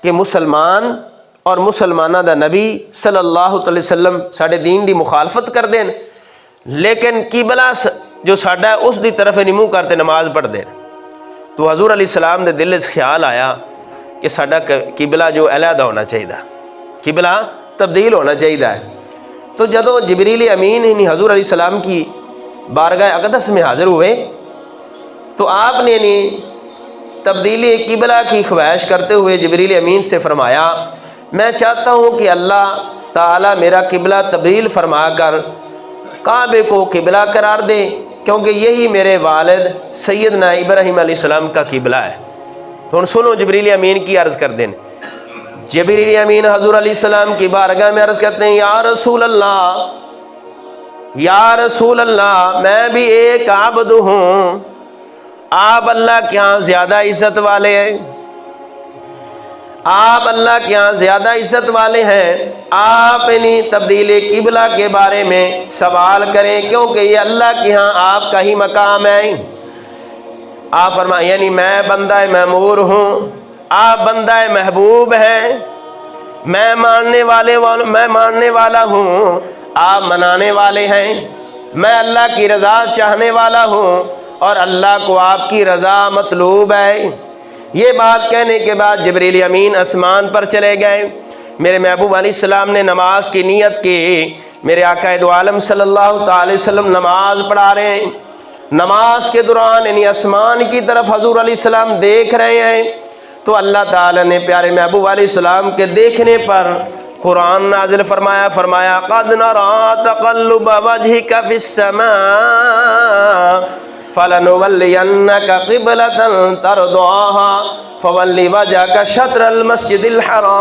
کہ مسلمان اور مسلمانہ دا نبی صلی اللہ علیہ وسلم ساڈے دین دی مخالفت کر دین، لیکن قبلہ جو ساڈا ہے اس دی طرف نہیں منہ کرتے نماز پڑھ دین۔ تو حضور علیہ السلام دے دل وچ خیال آیا کہ ساڈا قبلہ جو علیحدہ ہونا چاہیے، قبلہ تبدیل ہونا چاہیے۔ تو جدو جبریل امین ہی حضور علیہ السلام کی بارگاہ اقدس میں حاضر ہوئے تو آپ نے تبدیلی قبلہ کی خواہش کرتے ہوئے جبریل امین سے فرمایا، میں چاہتا ہوں کہ اللہ تعالیٰ میرا قبلہ تبدیل فرما کر کعبے کو قبلہ قرار دے، کیونکہ یہی میرے والد سیدنا ابراہیم علیہ السلام کا قبلہ ہے۔ تو ان سنو جبریل امین کی عرض کر دیں۔ جبریل امین حضور علیہ السلام کی بارگاہ میں عرض کرتے ہیں، یا رسول اللہ، یا رسول اللہ، میں بھی ایک عبد ہوں، آپ اللہ کے ہاں زیادہ عزت والے ہیں، آپ اللہ کے ہاں زیادہ عزت والے ہیں، آپ تبدیل قبلہ کے بارے میں سوال کریں، کیونکہ یہ اللہ کے ہاں آپ کا ہی مقام ہے۔ آپ فرمائیں یعنی میں بندہ معمور ہوں، آپ بندہ محبوب ہیں، میں ماننے والا ہوں، آپ منانے والے ہیں، میں اللہ کی رضا چاہنے والا ہوں اور اللہ کو آپ کی رضا مطلوب ہے۔ یہ بات کہنے کے بعد جبریل امین آسمان پر چلے گئے۔ میرے محبوب علیہ السلام نے نماز کی نیت کی، میرے آقا دو عالم صلی اللہ تعالی وسلم نماز پڑھا رہے ہیں۔ نماز کے دوران آسمان کی طرف حضور علیہ السلام دیکھ رہے ہیں تو اللہ تعالی نے پیارے محبوب علیہ السلام کے دیکھنے پر قرآن نازل فرمایا قد نرى تقلب وجهك في السماء فلنولينك قبلة ترضاها فول وجهك شطر المسجد الحرام